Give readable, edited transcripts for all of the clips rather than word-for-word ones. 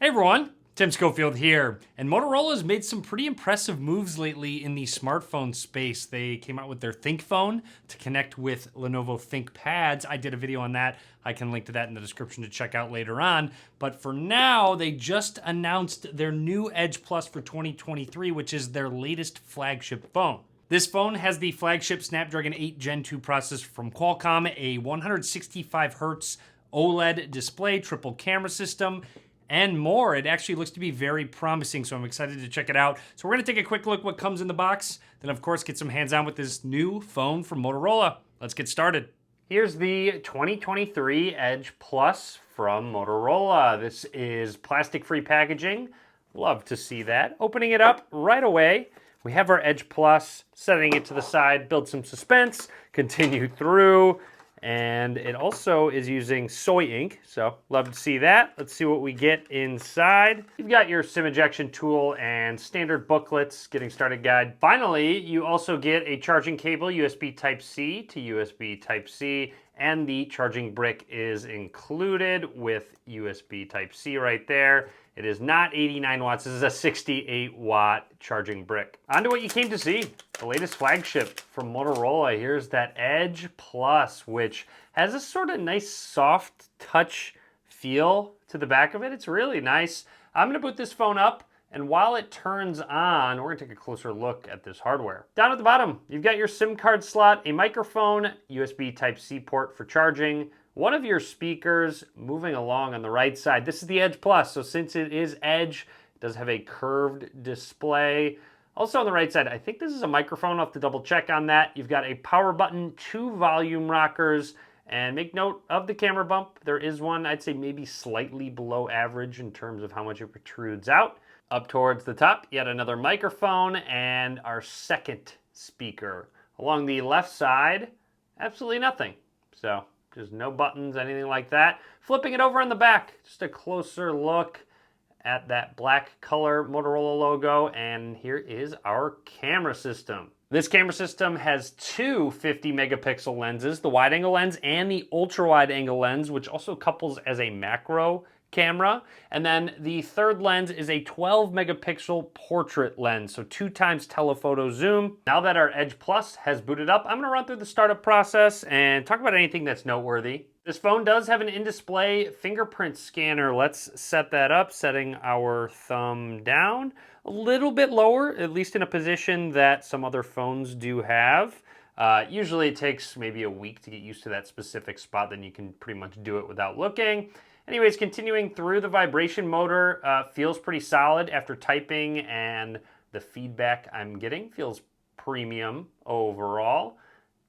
Hey everyone, Tim Schofield here. And Motorola's made some pretty impressive moves lately in the smartphone space. They came out with their ThinkPhone to connect with Lenovo ThinkPads. I did a video on that. I can link to that in the description to check out later on. But for now, they just announced their new Edge Plus for 2023, which is their latest flagship phone. This phone has the flagship Snapdragon 8 Gen 2 processor from Qualcomm, a 165Hz OLED display, triple camera system, and more. It actually looks to be very promising, so I'm excited to check it out. So we're gonna take a quick look what comes in the box, then of course get some hands-on with this new phone from Motorola. Let's get started. Here's the 2023 Edge Plus from Motorola. This is plastic-free packaging. Love to see that. Opening it up right away, we have our Edge Plus, setting it to the side, build some suspense, continue through. And it also is using soy ink, so love to see that. Let's see what we get inside. You've got your SIM ejection tool and standard booklets, getting started guide. Finally, you also get a charging cable, USB Type-C to USB Type-C, and the charging brick is included with USB Type-C right there. It is not 89 watts, this is a 68 watt charging brick. On to what you came to see, the latest flagship from Motorola. Here's that Edge Plus, which has a sort of nice soft touch feel to the back of it. It's really nice. I'm gonna boot this phone up, and while it turns on, we're gonna take a closer look at this hardware. Down at the bottom, you've got your SIM card slot, a microphone, USB Type-C port for charging, one of your speakers. Moving along on the right side. This is the Edge Plus, so since it is Edge, it does have a curved display. Also on the right side, I think this is a microphone. I'll have to double check on that. You've got a power button, 2 volume rockers, and make note of the camera bump. There is one, I'd say maybe slightly below average in terms of how much it protrudes out. Up towards the top, yet another microphone and our second speaker. Along the left side, absolutely nothing. So there's no buttons, anything like that. Flipping it over on the back, just a closer look at that black color Motorola logo, and here is our camera system. This camera system has two 50 megapixel lenses, the wide angle lens and the ultra wide angle lens, which also couples as a macro camera. And then the third lens is a 12 megapixel portrait lens, so 2 times telephoto zoom. Now that our Edge Plus has booted up, I'm gonna run through the startup process and talk about anything that's noteworthy. This phone does have an in-display fingerprint scanner. Let's set that up, setting our thumb down a little bit lower, at least in a position that some other phones do have. Usually it takes maybe a week to get used to that specific spot, then you can pretty much do it without looking. Anyways, continuing through, the vibration motor feels pretty solid after typing, and the feedback I'm getting feels premium overall.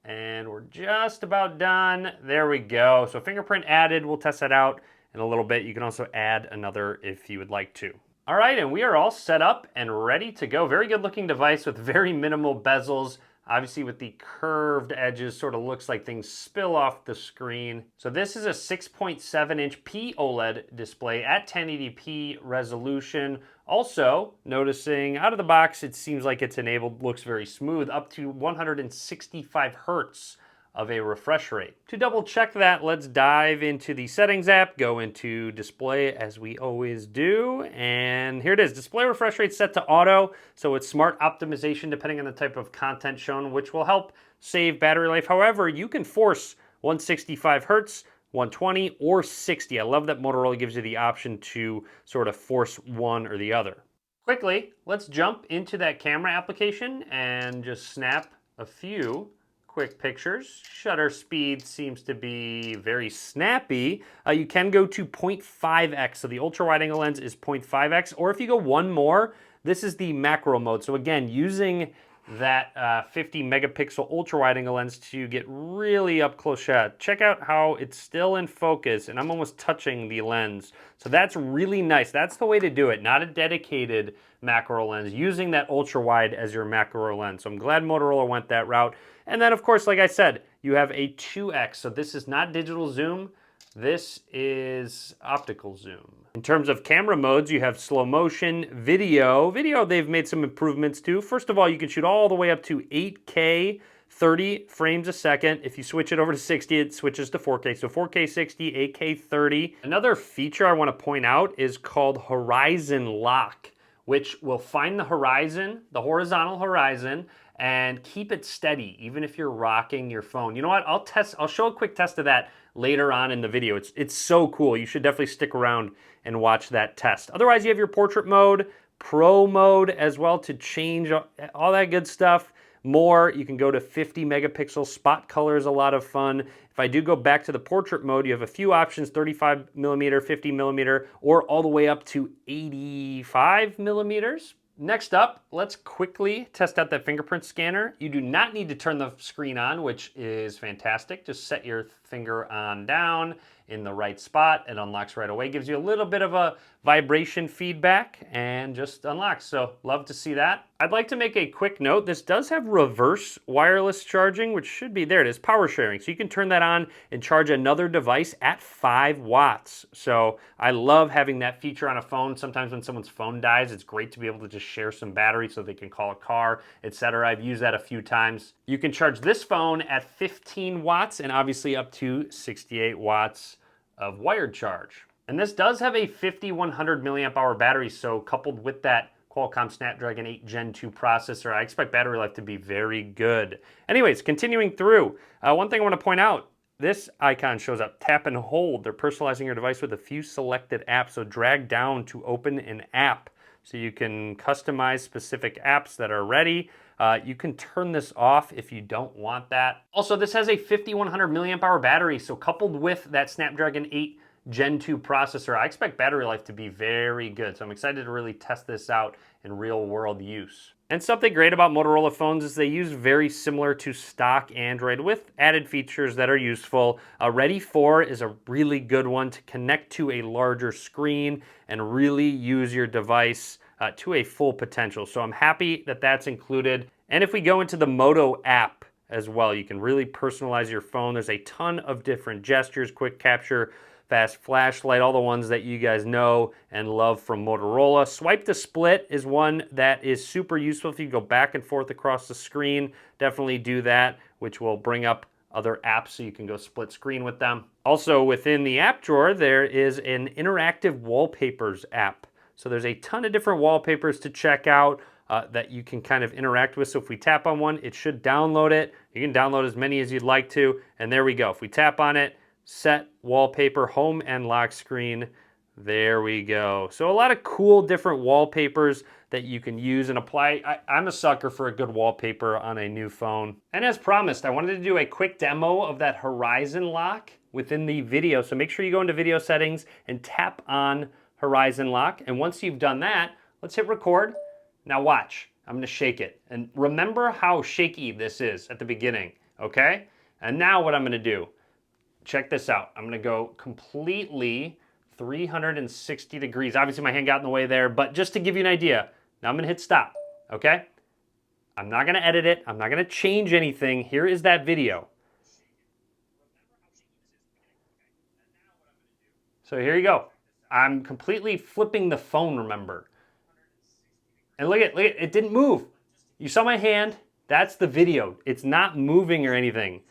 And we're just about done. There we go. So fingerprint added, we'll test that out in a little bit. You can also add another if you would like to. All right, and we are all set up and ready to go. Very good looking device with very minimal bezels. Obviously with the curved edges, sort of looks like things spill off the screen. So this is a 6.7 inch POLED display at 1080p resolution. Also, noticing out of the box, it seems like it's enabled, looks very smooth, up to 165 Hertz of a refresh rate. To double check that, let's dive into the settings app, go into display as we always do, and here it is. Display refresh rate set to auto, so it's smart optimization depending on the type of content shown, which will help save battery life. However, you can force 165 Hertz, 120, or 60. I love that Motorola gives you the option to sort of force one or the other. Quickly, let's jump into that camera application and just snap a few quick pictures. Shutter speed seems to be very snappy. You can go to 0.5x, so the ultra wide angle lens is 0.5x, or if you go one more, this is the macro mode. So again, using that 50 megapixel ultra wide angle lens to get really up close shot. Check out how it's still in focus and I'm almost touching the lens. So that's really nice. That's the way to do it, not a dedicated macro lens, using that ultra wide as your macro lens. So I'm glad Motorola went that route. And then of course, like I said, you have a 2x. So this is not digital zoom. This is optical zoom. In terms of camera modes, you have slow motion, video. Video, they've made some improvements to. First of all, you can shoot all the way up to 8K 30 frames a second. If you switch it over to 60, it switches to 4K. So 4K 60, 8K 30. Another feature I want to point out is called Horizon Lock, which will find the horizon, the horizontal horizon, and keep it steady, even if you're rocking your phone. You know what? I'll show a quick test of that later on in the video. It's so cool. You should definitely stick around and watch that test. Otherwise, you have your portrait mode, pro mode as well to change all that good stuff. More, you can go to 50 megapixel. Spot color is a lot of fun. If I do go back to the portrait mode, you have a few options: 35 millimeter, 50 millimeter, or all the way up to 85 millimeters. Next up, let's quickly test out that fingerprint scanner. You do not need to turn the screen on, which is fantastic. Just set your finger on down in the right spot. It unlocks right away, gives you a little bit of a vibration feedback, and just unlocks. So love to see that. I'd like to make a quick note. This does have reverse wireless charging, which should be, there it is, power sharing. So you can turn that on and charge another device at 5 watts. So I love having that feature on a phone. Sometimes when someone's phone dies, it's great to be able to just share some battery so they can call a car, etc. I've used that a few times. You can charge this phone at 15 watts and obviously up to 68 watts of wired charge. And this does have a 5100 milliamp hour battery, so coupled with that Qualcomm Snapdragon 8 Gen 2 processor, I expect battery life to be very good. Anyways, continuing through, one thing I want to point out, this icon shows up, tap and hold. They're personalizing your device with a few selected apps, so drag down to open an app. So you can customize specific apps that are ready. You can turn this off if you don't want that. Also, this has a 5100 milliamp hour battery, so coupled with that Snapdragon 8 Gen 2 processor, I expect battery life to be very good. So I'm excited to really test this out in real world use. And something great about Motorola phones is they use very similar to stock Android with added features that are useful. Ready 4 is a really good one to connect to a larger screen and really use your device to a full potential. So I'm happy that that's included. And if we go into the Moto app as well, you can really personalize your phone. There's a ton of different gestures, quick capture, fast flashlight, all the ones that you guys know and love from Motorola. Swipe to split is one that is super useful if you go back and forth across the screen. Definitely do that, which will bring up other apps so you can go split screen with them. Also within the app drawer, there is an interactive wallpapers app. So there's a ton of different wallpapers to check out that you can kind of interact with. So if we tap on one, it should download it. You can download as many as you'd like to, and there we go. If we tap on it, set wallpaper, home and lock screen. There we go. So a lot of cool different wallpapers that you can use and apply. I'm a sucker for a good wallpaper on a new phone. And as promised, I wanted to do a quick demo of that Horizon Lock within the video. So make sure you go into video settings and tap on Horizon Lock. And once you've done that, let's hit record. Now watch, I'm gonna shake it. And remember how shaky this is at the beginning, okay? And now what I'm gonna do, check this out. I'm gonna go completely 360 degrees. Obviously my hand got in the way there, but just to give you an idea, now I'm gonna hit stop, okay? I'm not gonna edit it. I'm not gonna change anything. Here is that video. So here you go. I'm completely flipping the phone, remember? And look at it didn't move. You saw my hand, that's the video. It's not moving or anything.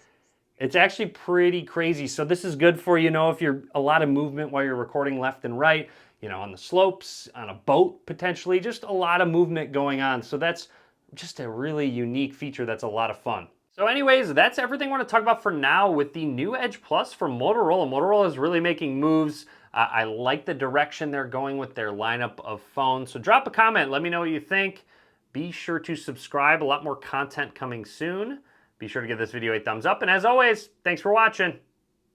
It's actually pretty crazy. So this is good for, if you're a lot of movement while you're recording left and right, on the slopes, on a boat potentially, just a lot of movement going on. So that's just a really unique feature that's a lot of fun. So anyways, that's everything I want to talk about for now with the new Edge Plus from Motorola. Motorola is really making moves. I like the direction they're going with their lineup of phones. So drop a comment, let me know what you think. Be sure to subscribe, a lot more content coming soon. Be sure to give this video a thumbs up, and as always, thanks for watching.